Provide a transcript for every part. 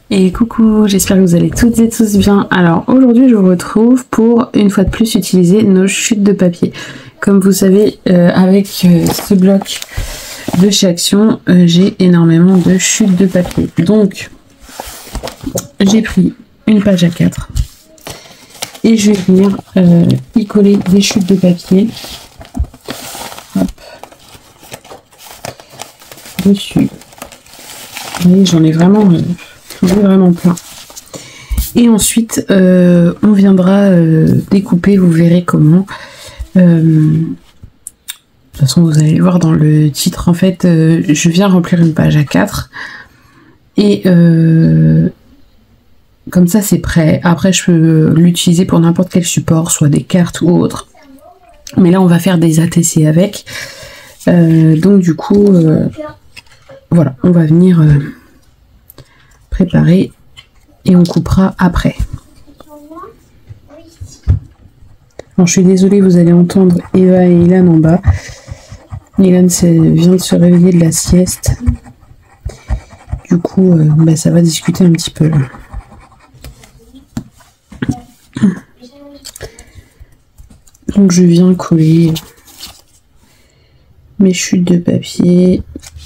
Et coucou, j'espère que vous allez toutes et tous bien. Alors aujourd'hui je vous retrouve pour une fois de plus utiliser nos chutes de papier. Comme vous savez, avec ce bloc de chez Action, j'ai énormément de chutes de papier. Donc j'ai pris une page A4 et je vais venir y coller des chutes de papier. Hop. Dessus. Vous voyez, j'en ai vraiment plein. Et ensuite on viendra découper, vous verrez comment. De toute façon vous allez voir dans le titre, en fait je viens remplir une page A4 et comme ça c'est prêt. Après je peux l'utiliser pour n'importe quel support, soit des cartes ou autre, mais là on va faire des ATC avec, donc du coup voilà, on va venir préparer et on coupera après. Alors, je suis désolée, vous allez entendre Eva et Ilan en bas. Ilan vient de se réveiller de la sieste. Du coup, ça va discuter un petit peu là. Donc je viens coller mes chutes de papier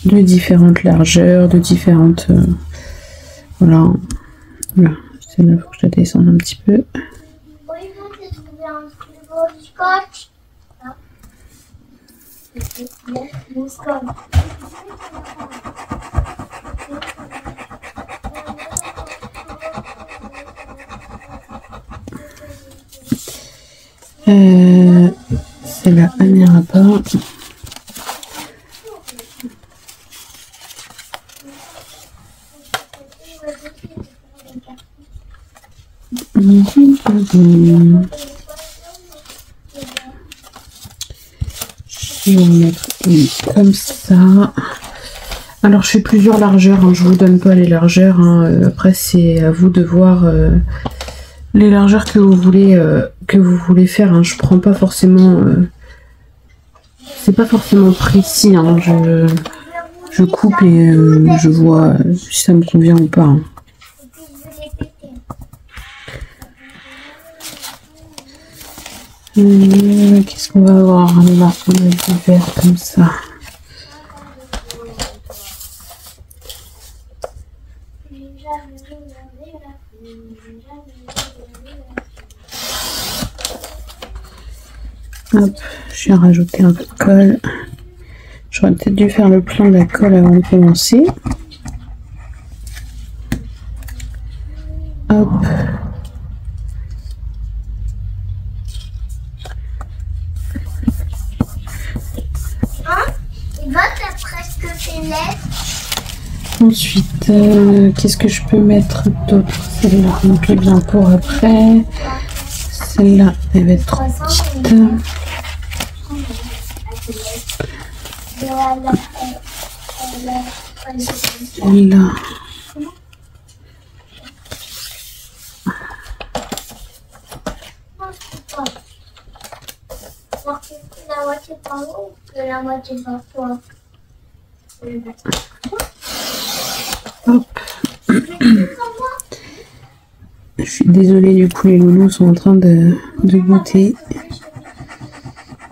de différentes largeurs, de différentes... voilà. Celle-là, il faut que je la descende un petit peu. Celle-là, elle n'ira pas. Je vais en mettre une comme ça. Alors je fais plusieurs largeurs, hein. Je vous donne pas les largeurs, hein. Après c'est à vous de voir les largeurs que vous voulez faire, hein. Je prends pas forcément c'est pas forcément précis, hein. Je coupe et je vois si ça me convient ou pas, hein. Qu'est-ce qu'on va avoir là? On a du vert comme ça. Hop, je vais rajouter un peu de colle. J'aurais peut-être dû faire le plan de la colle avant de commencer. Hop. Ensuite, qu'est-ce que je peux mettre d'autre? Celle-là, donc est bien pour après. Celle-là, elle va être trop petite. Celle-là. La moitié par haut ou la moitié par toi? Hop. Je suis désolée, du coup les loulous sont en train de goûter.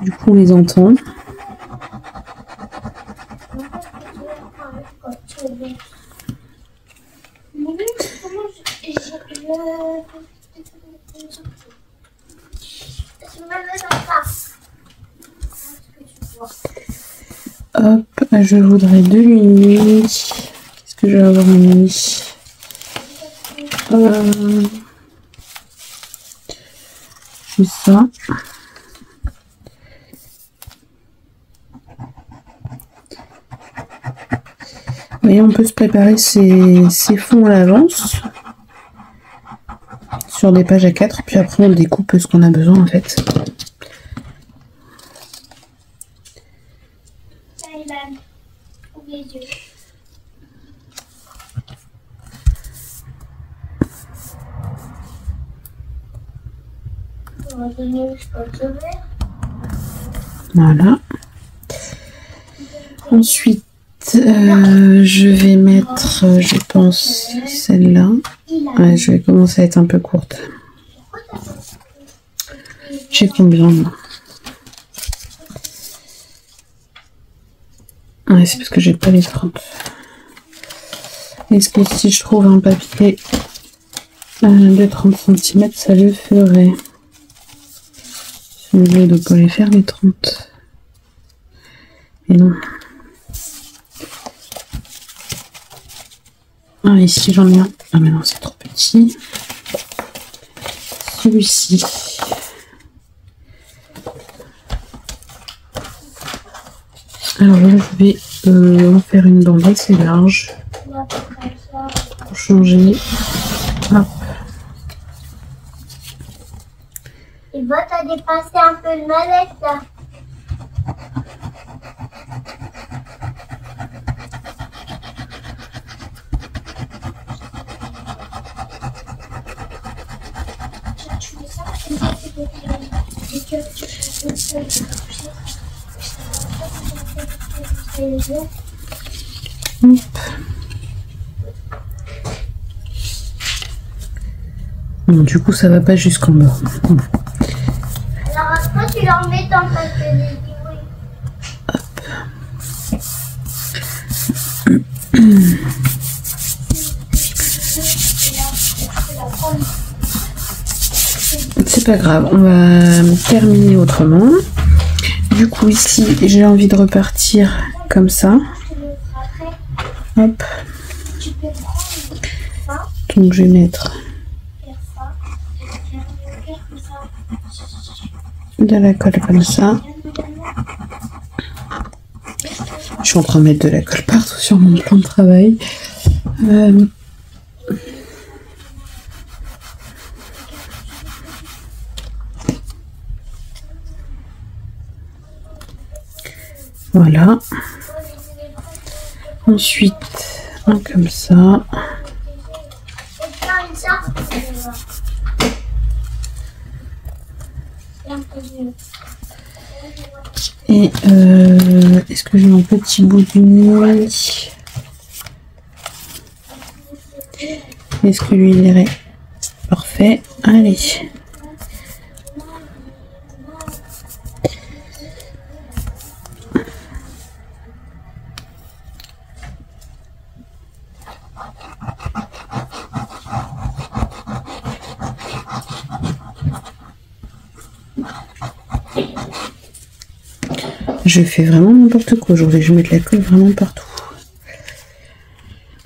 Du coup on les entend. Hop, je voudrais de l'uni. Qu'est-ce que je vais avoir en uni? Juste ça. Vous voyez, on peut se préparer ses fonds à l'avance sur des pages A4, puis après on découpe ce qu'on a besoin en fait. Voilà. Ensuite, je vais mettre, je pense, celle-là. Ouais, je vais commencer à être un peu courte. J'ai combien là? Ouais, c'est parce que j'ai pas les 30. Est-ce que si je trouve un papier de 30 cm, ça le ferait? Je ne dois pas les faire les 30. Mais non. Ah, ici j'en ai un. Ah, mais non, c'est trop petit. Celui-ci. Alors là, je vais en faire une bande assez large. Pour changer. Hop. Et bah, t'as dépassé un peu de mallette là. Hop. Bon, du coup, ça va pas jusqu'en bas. Alors après, tu leur mets dans ta télé. C'est pas grave, on va terminer autrement. Du coup, ici, j'ai envie de repartir comme ça. Hop. Donc, je vais mettre de la colle comme ça. Je suis en train de mettre de la colle partout sur mon plan de travail. Voilà. Ensuite, un comme ça. Et est-ce que j'ai mon petit bout d'union? Est-ce que lui il irait? Parfait. Allez. Je fais vraiment n'importe quoi aujourd'hui, je vais mettre la colle vraiment partout.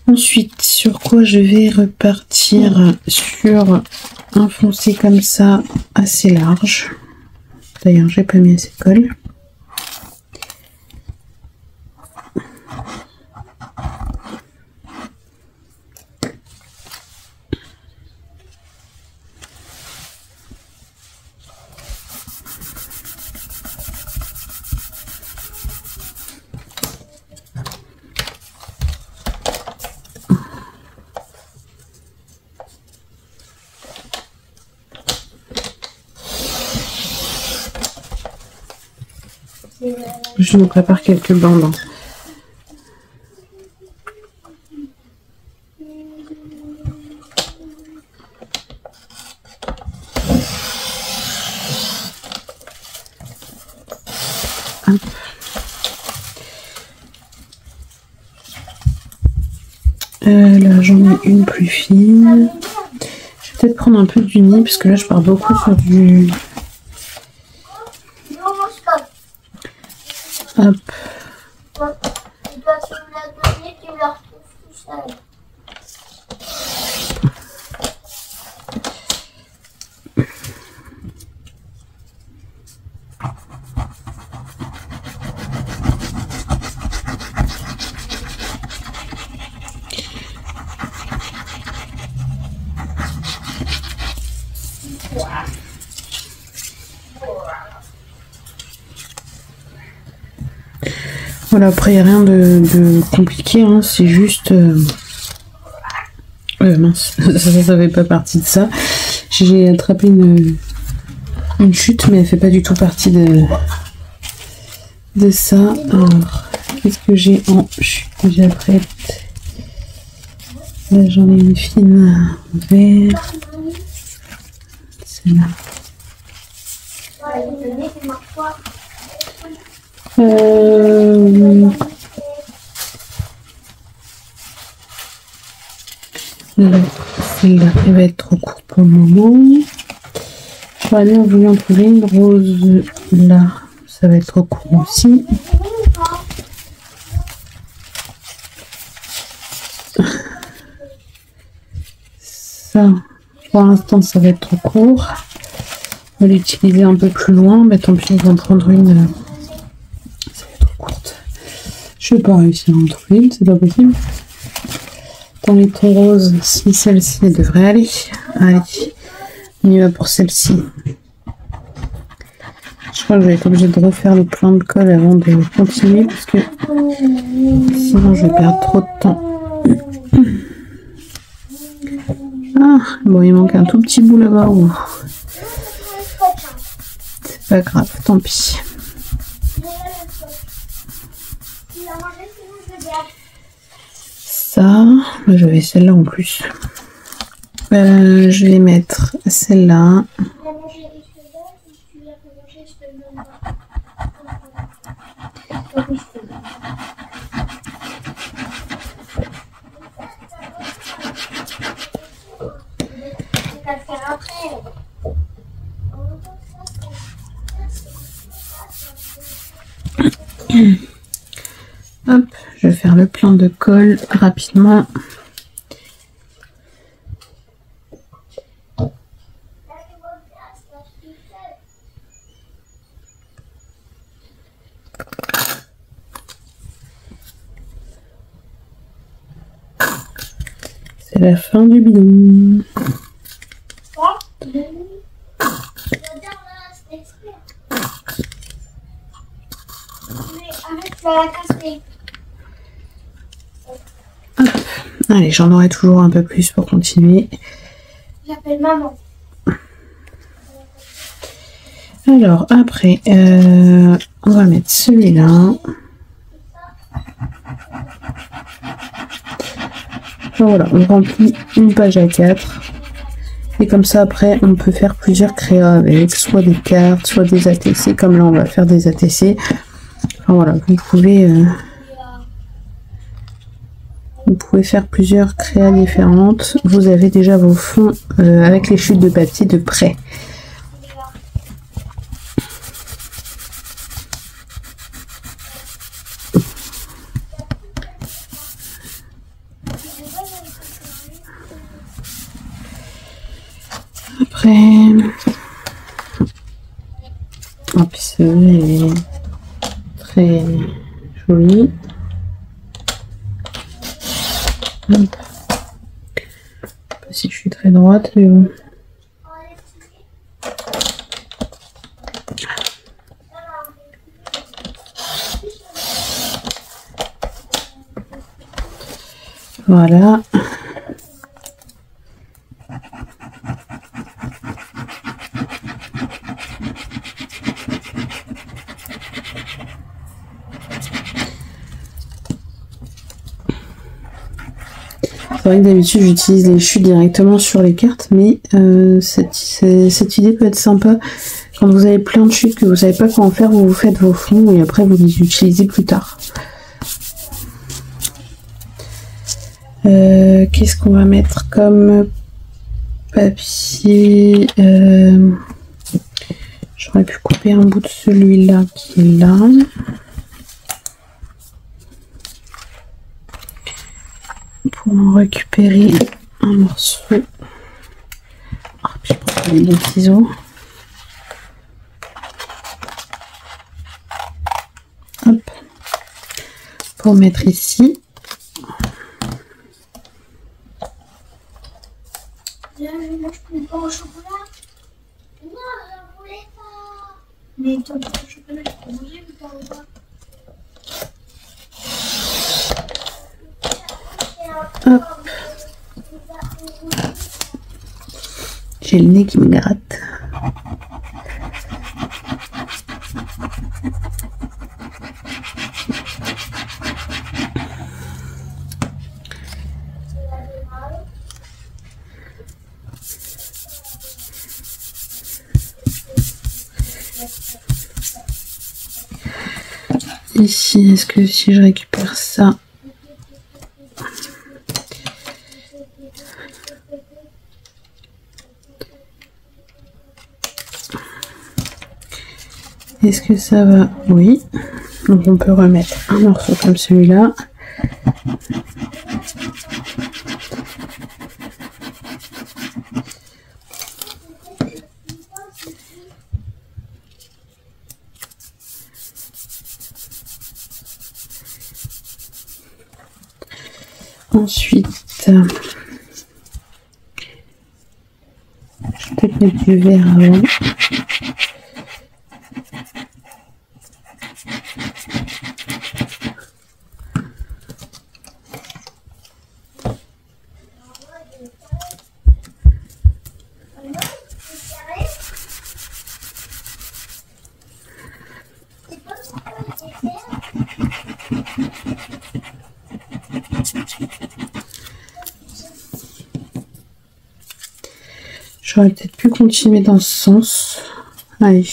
Ensuite, sur quoi je vais repartir? Sur un foncé comme ça, assez large. D'ailleurs, j'ai pas mis assez de colle. Je nous prépare quelques bandes. Hop. Là j'en ai une plus fine. Je vais peut-être prendre un peu d'uni parce que là je pars beaucoup sur du... Hop. Tu dois te la donner, tu la retrouves tout seul. Voilà, après il n'y a rien de compliqué, hein, c'est juste... mince, ça fait pas partie de ça. J'ai attrapé une chute, mais elle fait pas du tout partie de ça. Alors, qu'est-ce que j'ai en chute? j'apprête. Là j'en ai une fine en vert. Celle-là. Celle-là, elle va être trop courte pour le moment. J'aurais bien voulu en trouver une rose là. Ça va être trop court aussi. Ça, pour l'instant, ça va être trop court. On va l'utiliser un peu plus loin. Mais tant pis, on va en prendre une. Ça va être trop courte. Je vais pas réussir à en trouver une, c'est pas possible. Dans les tons roses, si celle-ci devrait aller. Allez, on y va pour celle-ci. Je crois que je vais être obligée de refaire le plan de colle avant de continuer parce que sinon je vais perdre trop de temps. Ah, bon, il manque un tout petit bout là-bas. C'est pas grave, tant pis. Ça, je vais celle-là en plus. Je vais mettre celle-là. Hop, je vais faire le plan de colle rapidement. C'est la fin du bidon. Hop. Allez, j'en aurai toujours un peu plus pour continuer. J'appelle maman. Alors, après, on va mettre celui-là. Voilà, on remplit une page A4. Et comme ça, après, on peut faire plusieurs créas avec soit des cartes, soit des ATC. Comme là, on va faire des ATC. Enfin, voilà, vous pouvez faire plusieurs créas différentes. Vous avez déjà vos fonds avec les chutes de papier de près. Après, en plus, elle est très jolie. Hop. Je sais pas si je suis très droite, mais bon. Voilà. C'est vrai que d'habitude j'utilise les chutes directement sur les cartes, mais cette idée peut être sympa quand vous avez plein de chutes que vous savez pas quoi en faire, vous faites vos fonds et après vous les utilisez plus tard. Qu'est-ce qu'on va mettre comme papier? J'aurais pu couper un bout de celui-là qui est là. Pour en récupérer un morceau. Ah, je prends les bons ciseaux. Hop. Pour mettre ici. Je mange plus pas au chocolat. Non, je voulais pas. Mais toi, le chocolat, tu peux manger ou pas? Hop. J'ai le nez qui me gratte. ici, est-ce que si je récupère ça, est-ce que ça va? Oui. Donc on peut remettre un morceau comme celui-là. Ensuite, je vais peut-être mettre du vert avant. J'aurais peut-être pu continuer dans ce sens. Allez.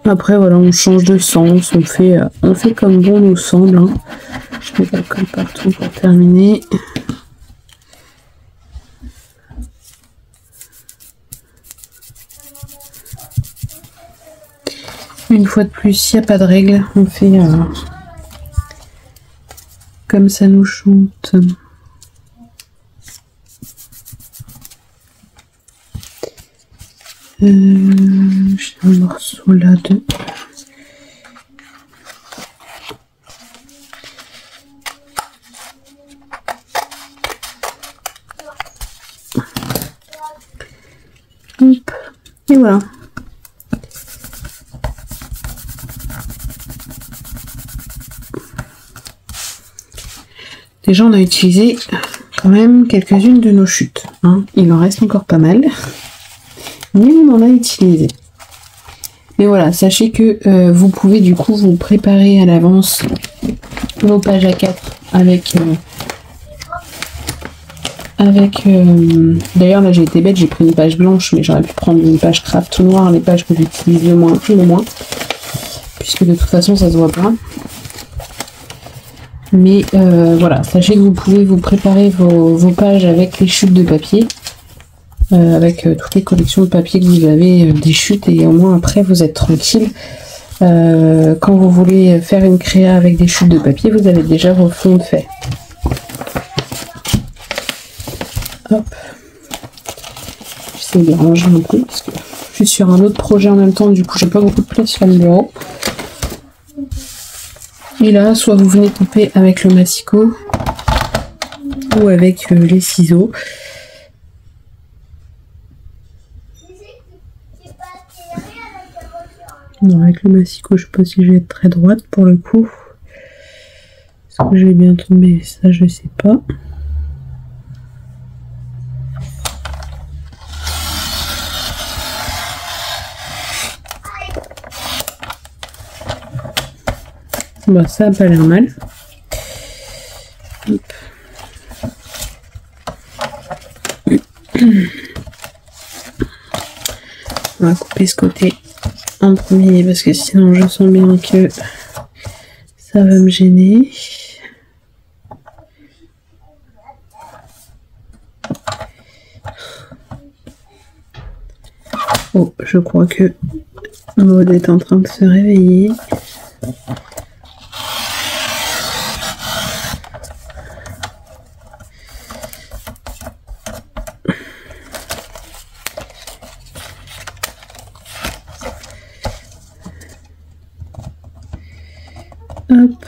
Après voilà, on change de sens, on fait comme bon nous semble. Hein. Je mets comme partout pour terminer. Une fois de plus, il n'y a pas de règle, on fait comme ça nous chante. J'ai un morceau là de... Hop. Et voilà. Déjà, on a utilisé quand même quelques-unes de nos chutes. Hein. Il en reste encore pas mal. Mais on en a utilisé. Mais voilà, sachez que vous pouvez du coup vous préparer à l'avance vos pages A4 avec... D'ailleurs, là, j'ai été bête, j'ai pris une page blanche, mais j'aurais pu prendre une page craft noire, les pages que j'utilise le moins, puisque de toute façon, ça se voit pas. Mais voilà, sachez que vous pouvez vous préparer vos pages avec les chutes de papier, avec toutes les collections de papier que vous avez, des chutes, et au moins après vous êtes tranquille. Quand vous voulez faire une créa avec des chutes de papier, vous avez déjà vos fonds de fait. Hop. J'essaie de ranger un peu parce que je suis sur un autre projet en même temps, du coup j'ai pas beaucoup de place sur le bureau. Et là, soit vous venez couper avec le massicot ou avec les ciseaux. Non, avec le massicot, je sais pas si je vais être très droite pour le coup. Est-ce que je vais bien tomber? Ça, je sais pas. Bah, ça a pas l'air mal. Hop. On va couper ce côté en premier parce que sinon je sens bien que ça va me gêner. Oh, je crois que Maud est en train de se réveiller. Hop.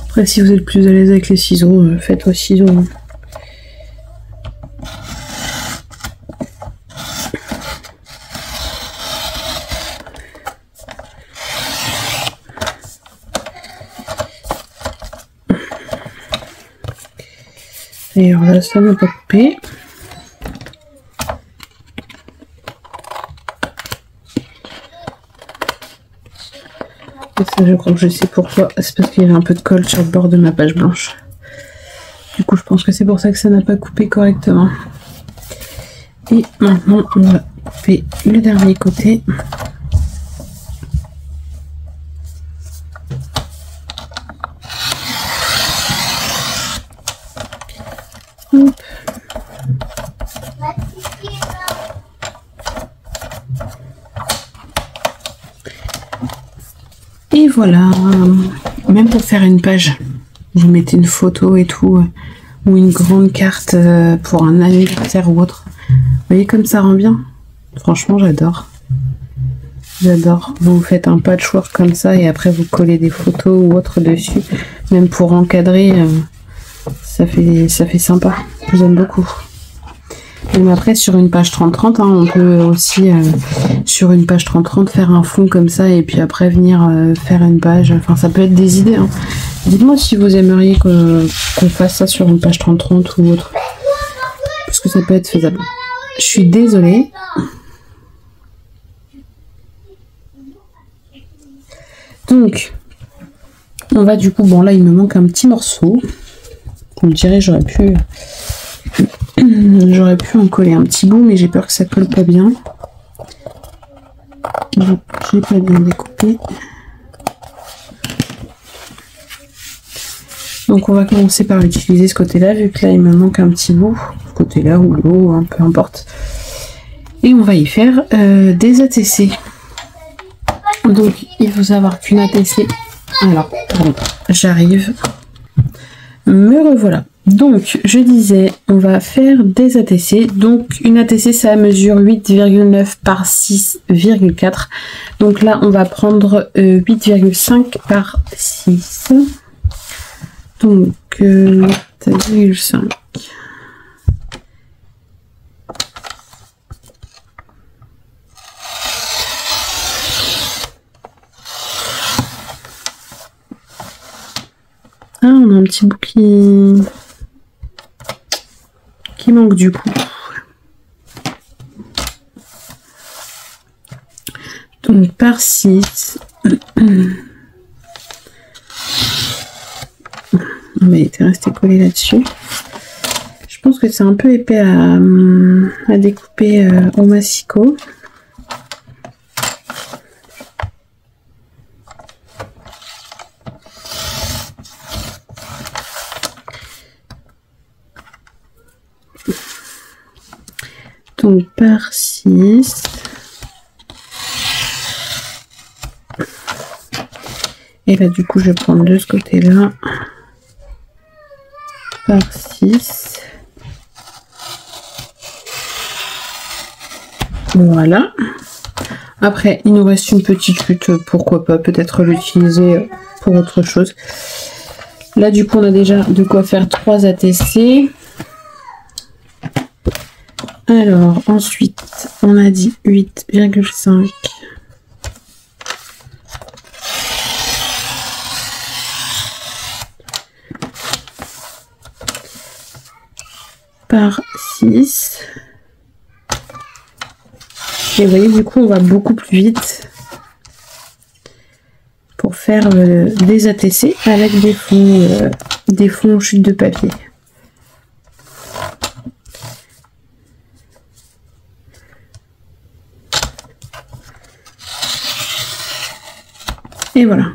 Après, si vous êtes plus à l'aise avec les ciseaux, faites vos ciseaux. Hein. Et alors là, ça ne va pas couper. Et ça, je crois que je sais pourquoi. C'est parce qu'il y avait un peu de colle sur le bord de ma page blanche. Du coup, je pense que c'est pour ça que ça n'a pas coupé correctement. Et maintenant, on va couper le dernier côté. Hop. Et voilà. Même pour faire une page, vous mettez une photo et tout, ou une grande carte pour un anniversaire ou autre. Vous voyez comme ça rend bien. Franchement, j'adore. J'adore. Vous faites un patchwork comme ça et après vous collez des photos ou autre dessus. Même pour encadrer, ça fait sympa. J'aime beaucoup. Et après sur une page 30-30, hein, on peut aussi sur une page 30-30 faire un fond comme ça et puis après venir faire une page. Enfin, ça peut être des idées. Hein. Dites-moi si vous aimeriez qu'on fasse ça sur une page 30-30 ou autre. Parce que ça peut être faisable. Je suis désolée. Donc, on va du coup... Bon, là, il me manque un petit morceau. Vous me direz, j'aurais pu en coller un petit bout, mais j'ai peur que ça colle pas bien. J'ai pas bien découpé. Donc on va commencer par utiliser ce côté-là, vu que là il me manque un petit bout. Ce côté-là ou l'eau, hein, peu importe. Et on va y faire des ATC. Donc il faut savoir qu'une ATC... Alors, bon, j'arrive. Me revoilà. Donc, je disais, on va faire des ATC. Donc, une ATC, ça mesure 8,9 par 6,4. Donc là, on va prendre 8,5 par 6. Donc, 8,5. Ah, on a un petit bout qui manque du coup. Donc par 6. Mais il était resté collé là-dessus. Je pense que c'est un peu épais à découper au massicot. Donc par 6. Et là du coup je vais prendre de ce côté là par 6. Voilà. Après il nous reste une petite chute, pourquoi pas peut-être l'utiliser pour autre chose. Là du coup on a déjà de quoi faire 3 ATC. Alors, ensuite, on a dit 8,5 par 6. Et vous voyez, du coup, on va beaucoup plus vite pour faire des ATC avec des fonds chute de papier. Et voilà.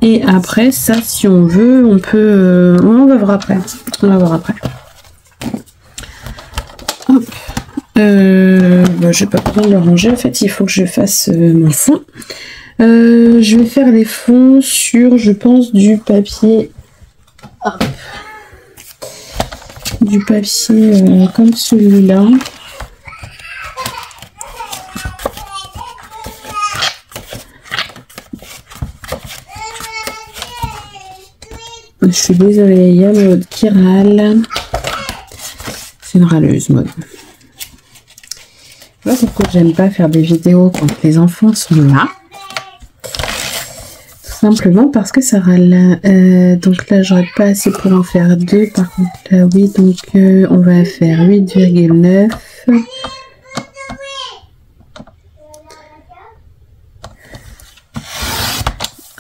Et après, ça, si on veut, on peut... on va voir après. On va voir après. Hop. J'ai pas besoin de le ranger. En fait, il faut que je fasse mon fond. Je vais faire les fonds sur, je pense, du papier... Hop. Du papier comme celui-là. Je suis désolée, il y a Maud qui râle. C'est une râleuse, Maud. Voilà pourquoi j'aime pas faire des vidéos quand les enfants sont là. Tout simplement parce que ça râle. Donc là, j'aurais pas assez pour en faire 2. Par contre, là, oui. Donc, on va faire 8,9.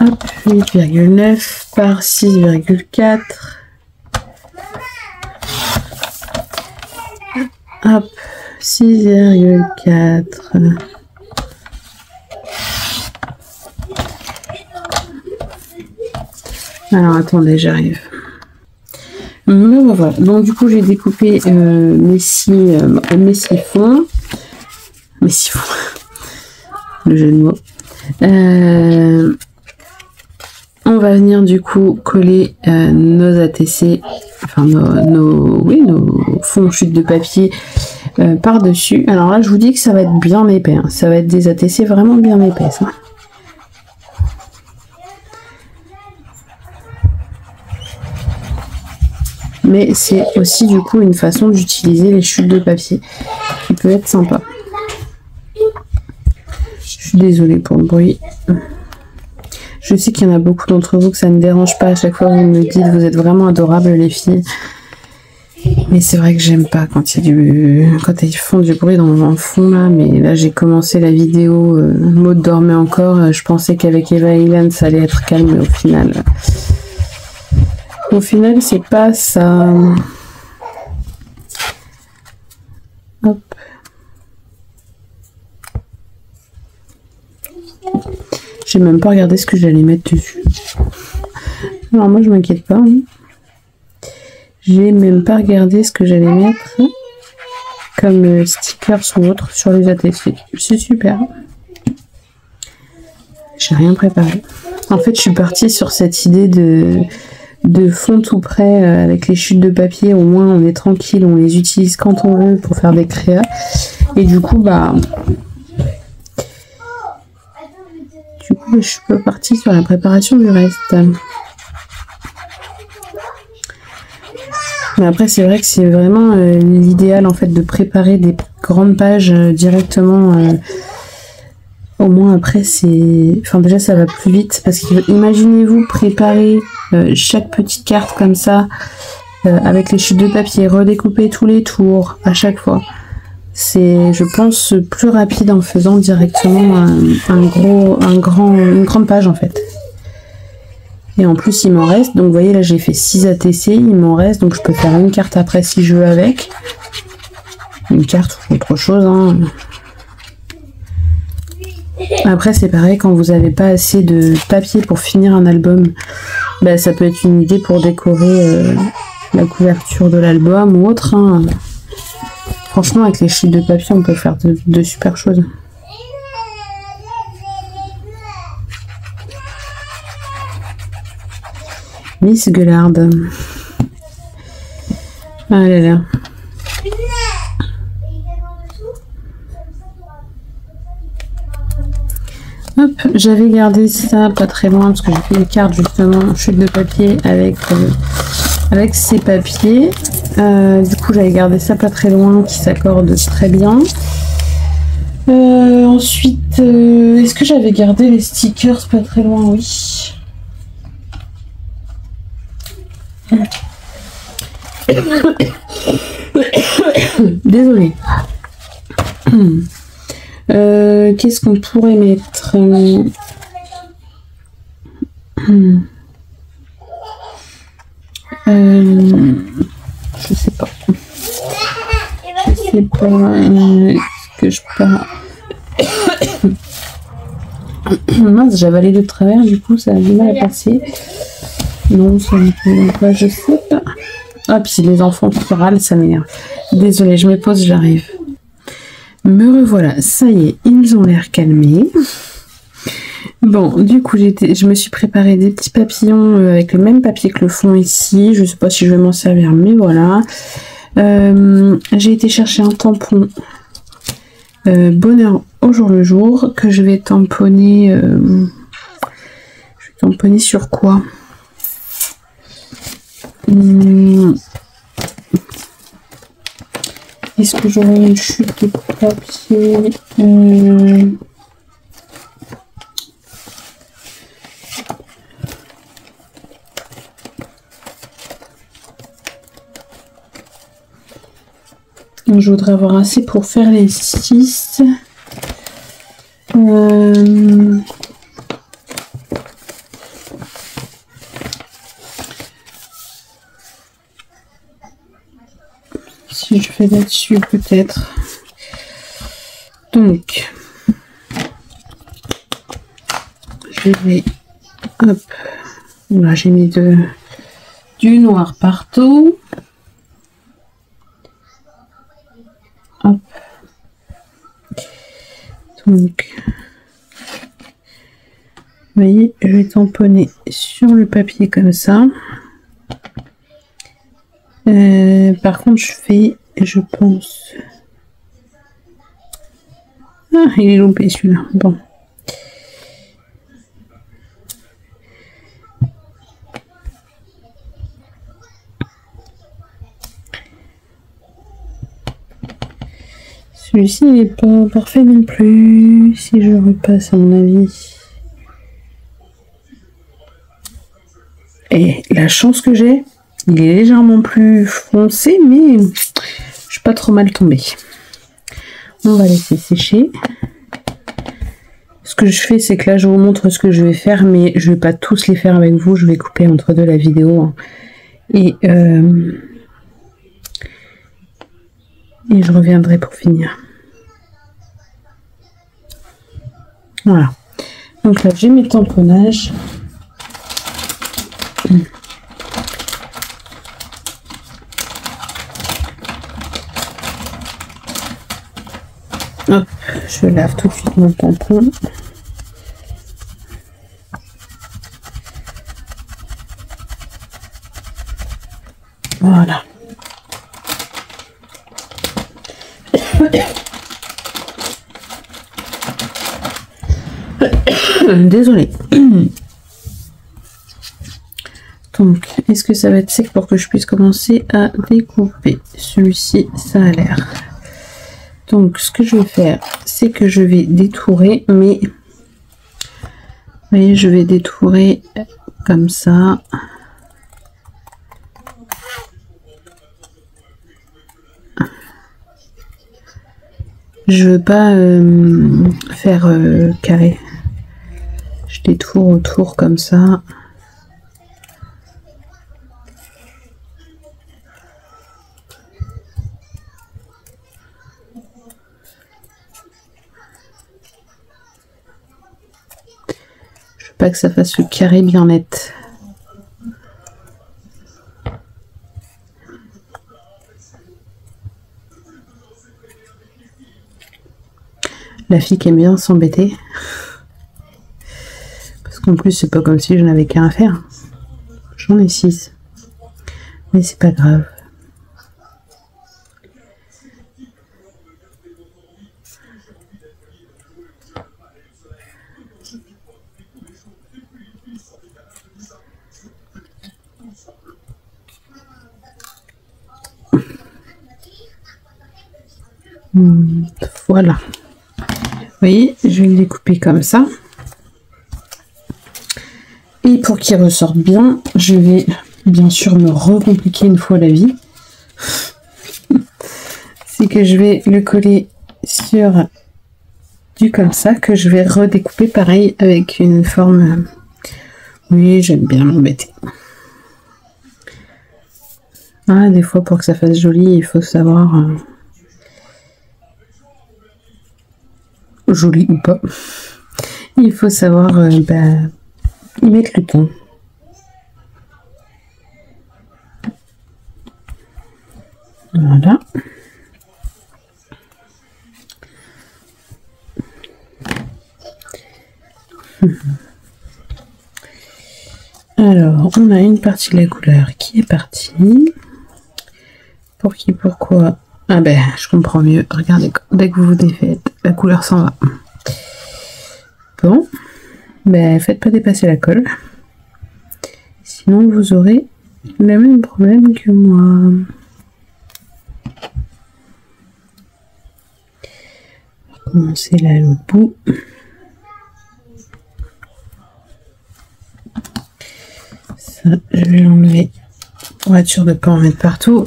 Hop, 8,9 par 6,4. Hop, 6,4. Alors attendez, j'arrive. Me revoilà. Donc du coup j'ai découpé mes six fonds. Mes 6 fonds. Le jeu de mots. On va venir du coup coller nos ATC, enfin nos fonds chute de papier par-dessus. Alors là je vous dis que ça va être bien épais. Hein. Ça va être des ATC vraiment bien épais. Hein. Mais c'est aussi du coup une façon d'utiliser les chutes de papier qui peut être sympa. Je suis désolée pour le bruit. Je sais qu'il y en a beaucoup d'entre vous que ça ne dérange pas. À chaque fois vous me dites vous êtes vraiment adorables les filles. Mais c'est vrai que j'aime pas quand il y a quand ils font du bruit dans le fond là. Mais là j'ai commencé la vidéo Maud dormait encore. Je pensais qu'avec Eva et Ilan ça allait être calme, mais au final c'est pas ça. Hop. J'ai même pas regardé ce que j'allais mettre dessus. Alors moi je m'inquiète pas. Hein. J'ai même pas regardé ce que j'allais mettre comme stickers ou autre sur les ATC. C'est super. J'ai rien préparé. En fait je suis partie sur cette idée de fond tout prêt avec les chutes de papier. Au moins on est tranquille, on les utilise quand on veut pour faire des créas. Et du coup je suis pas partie sur la préparation du reste. Mais après c'est vrai que c'est vraiment l'idéal en fait de préparer des grandes pages directement. Au moins après c'est... Enfin déjà ça va plus vite parce que imaginez-vous préparer chaque petite carte comme ça avec les chutes de papier, redécouper tous les tours à chaque fois. C'est, je pense, plus rapide en faisant directement une grande page en fait. Et en plus il m'en reste, donc vous voyez là j'ai fait 6 ATC, il m'en reste, donc je peux faire une carte après si je veux avec. Une carte ou autre chose. Hein. Après c'est pareil, quand vous n'avez pas assez de papier pour finir un album, bah, ça peut être une idée pour décorer la couverture de l'album ou autre. Hein. Franchement avec les chutes de papier on peut faire de super choses. Miss Gueulard. Ah là là. Hop, j'avais gardé ça pas très loin parce que j'ai fait une carte justement chute de papier avec ces papiers. Du coup j'avais gardé ça pas très loin qui s'accorde très bien. Ensuite, est-ce que j'avais gardé les stickers pas très loin? Oui. Désolée. Qu'est-ce qu'on pourrait mettre? Je sais pas. Je sais pas. Est-ce que je pars? Mince, j'ai avalé de travers, du coup ça a du mal à passer. Non, ça ne peut pas, je sais pas. Ah, puis les enfants qui râlent, ça m'énerve. Désolée, je me pose, j'arrive. Me revoilà, ça y est, ils ont l'air calmés. Bon, du coup, je me suis préparé des petits papillons avec le même papier que le fond ici. Je sais pas si je vais m'en servir, mais voilà. J'ai été chercher un tampon bonheur au jour le jour que je vais tamponner. Je vais tamponner sur quoi? Est-ce que j'aurai une chute de papier? Je voudrais avoir assez pour faire les 6. Si je fais là-dessus peut-être. Donc, je vais, hop, là j'ai mis du noir partout. Hop. Donc, vous voyez, je vais tamponner sur le papier comme ça. Par contre, je pense... Ah, il est loupé celui-là. Bon. Celui-ci n'est pas parfait non plus, si je repasse à mon avis. Et la chance que j'ai, il est légèrement plus foncé, mais je suis pas trop mal tombée. On va laisser sécher. Ce que je fais, c'est que là, je vous montre ce que je vais faire, mais je vais pas tous les faire avec vous. Je vais couper entre deux la vidéo. Et je reviendrai pour finir. Voilà. Donc là, j'ai mis le tamponnage. Hop, je lave tout de suite mon tampon. Voilà. Désolée. Donc, est-ce que ça va être sec pour que je puisse commencer à découper? Celui-ci, ça a l'air. Donc, ce que je vais faire, c'est que je vais détourer, mais vous voyez, je vais détourer comme ça. Je veux pas faire carré. Je détourne autour comme ça. Je veux pas que ça fasse le carré bien net. La fille qui aime bien s'embêter. Parce qu'en plus, c'est pas comme si je n'avais qu'un à faire. J'en ai 6. Mais c'est pas grave. Voilà. Vous voyez, je vais le découper comme ça. Et pour qu'il ressorte bien, je vais bien sûr me recompliquer une fois la vie. C'est que je vais le coller sur du comme ça, que je vais redécouper pareil avec une forme. Oui, j'aime bien m'embêter. Ah, des fois, pour que ça fasse joli, il faut savoir... joli ou pas. Il faut savoir y mettre le temps. Voilà. Alors, on a une partie de la couleur qui est partie. Pour qui, pourquoi? Ah ben, je comprends mieux. Regardez, dès que vous vous défaites, la couleur s'en va. Bon, ben faites pas dépasser la colle. Sinon, vous aurez le même problème que moi. On va commencer là à l'autre bout. Ça, je vais l'enlever pour être sûr de ne pas en mettre partout.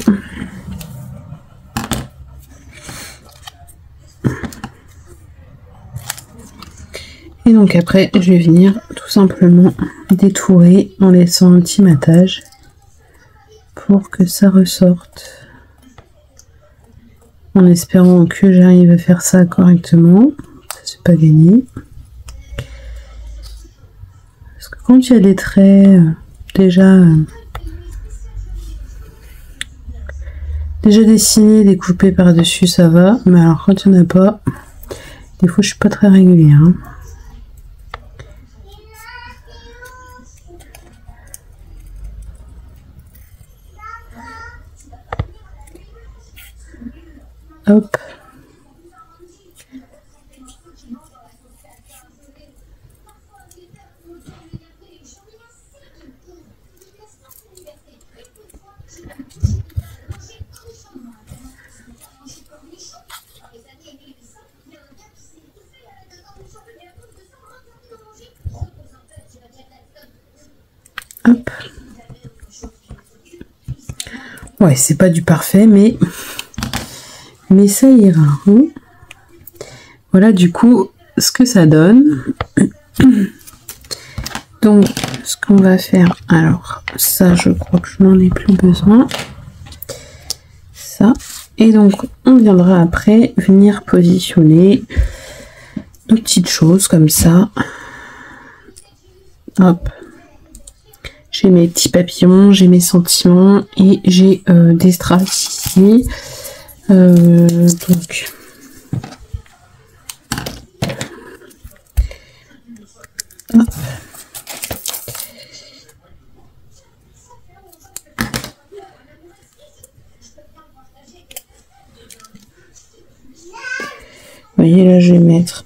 Et donc après, je vais venir tout simplement détourer en laissant un petit matage pour que ça ressorte En espérant que j'arrive à faire ça correctement. Ça, c'est pas gagné. Parce que quand il y a des traits, déjà dessinés, découpés par-dessus, ça va. Mais alors quand il n'y en a pas, des fois je suis pas très régulière. Hein. Hop. Hop. Ouais, c'est pas du parfait, mais ça ira. Hein. Voilà du coup ce que ça donne. Donc ce qu'on va faire, alors ça je crois que je n'en ai plus besoin. Ça. Et donc on viendra après venir positionner nos petites choses comme ça. Hop. J'ai mes petits papillons, j'ai mes sentiments et j'ai des strass ici. Donc hop. Vous voyez là, je vais mettre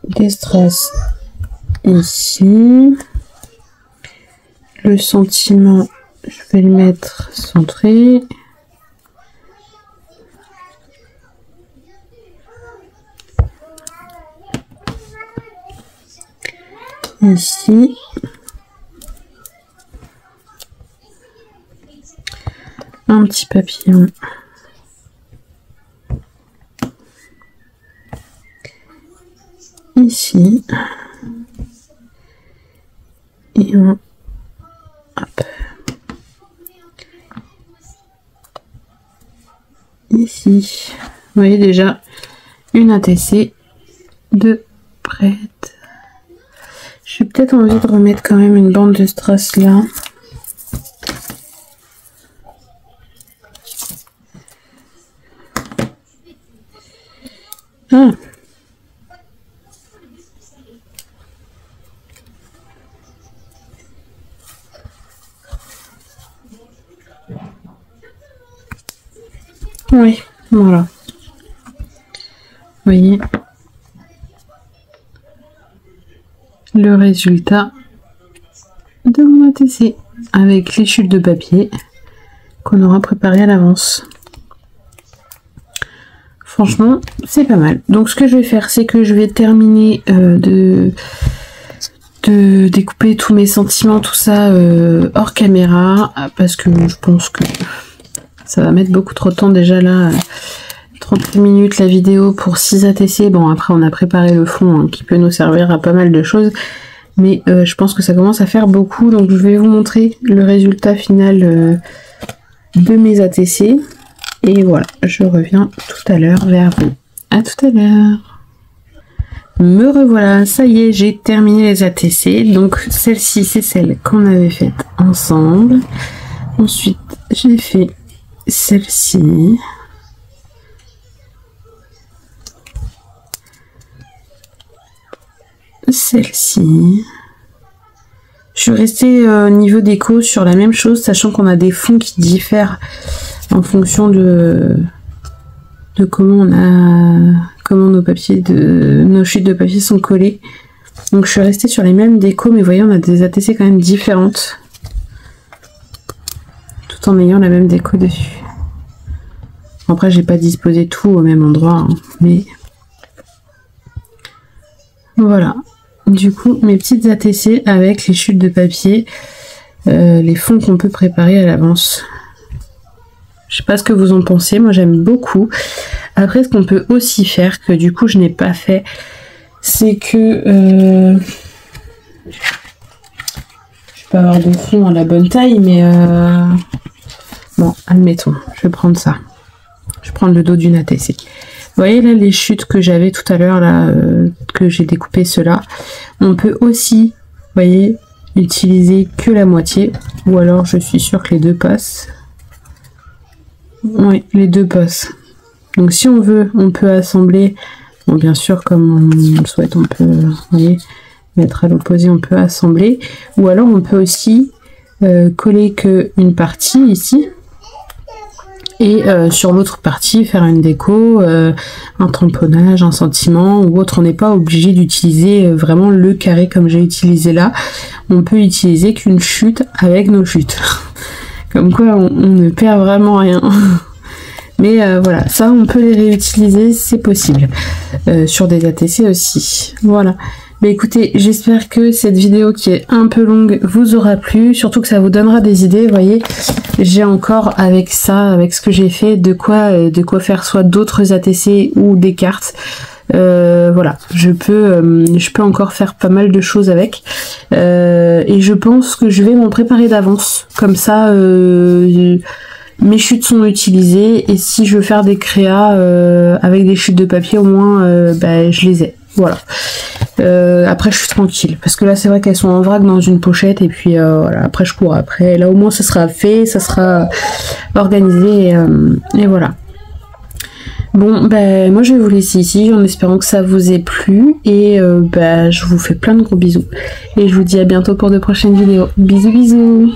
des strass ici. Le sentiment, je vais le mettre centré. Ici. Un petit papillon. Ici. Et on... Hop. Ici. Vous voyez déjà une ATC de prête. J'ai peut-être envie de remettre quand même une bande de strass là. Ah. Oui, voilà. Vous voyez le résultat de mon ATC avec les chutes de papier qu'on aura préparées à l'avance. Franchement, c'est pas mal. Donc ce que je vais faire, c'est que je vais terminer de découper tous mes sentiments, tout ça hors caméra, parce que je pense que ça va mettre beaucoup trop de temps déjà là. 30 minutes la vidéo pour 6 ATC. Bon, après on a préparé le fond hein, qui peut nous servir à pas mal de choses. Mais je pense que ça commence à faire beaucoup. Donc je vais vous montrer le résultat final de mes ATC. Et voilà, je reviens tout à l'heure vers vous. À tout à l'heure. Me revoilà, ça y est, j'ai terminé les ATC. Donc celle-ci, c'est celle qu'on avait faite ensemble. Ensuite, j'ai fait celle-ci. Celle-ci. Je suis restée au niveau déco sur la même chose, sachant qu'on a des fonds qui diffèrent en fonction de comment nos papiers nos chutes de papier sont collées. Donc je suis restée sur les mêmes décos, mais vous voyez, on a des ATC quand même différentes, tout en ayant la même déco dessus. Après, j'ai pas disposé tout au même endroit, hein, mais voilà. Du coup, mes petites ATC avec les chutes de papier, les fonds qu'on peut préparer à l'avance. Je sais pas ce que vous en pensez, moi j'aime beaucoup. Après, ce qu'on peut aussi faire, que du coup je n'ai pas fait, c'est que je peux avoir de fond à la bonne taille, mais bon, admettons, je vais prendre ça. Je vais prendre le dos d'une ATC. Vous voyez là les chutes que j'avais tout à l'heure, là, que j'ai découpé ceux-là. On peut aussi, vous voyez, utiliser que la moitié. Ou alors je suis sûre que les deux passent. Oui, les deux passent. Donc si on veut, on peut assembler. Bon, bien sûr, comme on le souhaite, on peut, vous voyez, mettre à l'opposé, on peut assembler. Ou alors on peut aussi coller qu'une partie ici. Et sur l'autre partie, faire une déco, un tamponnage, un sentiment ou autre. On n'est pas obligé d'utiliser vraiment le carré comme j'ai utilisé là. On peut utiliser qu'une chute avec nos chutes. Comme quoi, on ne perd vraiment rien. Mais voilà, ça, on peut les réutiliser, c'est possible. Sur des ATC aussi. Voilà. Mais écoutez, j'espère que cette vidéo qui est un peu longue vous aura plu, surtout que ça vous donnera des idées. Vous voyez, j'ai encore avec ça, avec ce que j'ai fait, de quoi faire soit d'autres ATC ou des cartes. Voilà, je peux encore faire pas mal de choses avec. Et je pense que je vais m'en préparer d'avance. Comme ça, mes chutes sont utilisées. Et si je veux faire des créas avec des chutes de papier, au moins, je les ai. Voilà. Après je suis tranquille parce que là c'est vrai qu'elles sont en vrac dans une pochette et puis voilà, après je cours après. Là au moins ça sera fait, ça sera organisé et voilà. Bon moi je vais vous laisser ici en espérant que ça vous ait plu et je vous fais plein de gros bisous et je vous dis à bientôt pour de prochaines vidéos. Bisous bisous.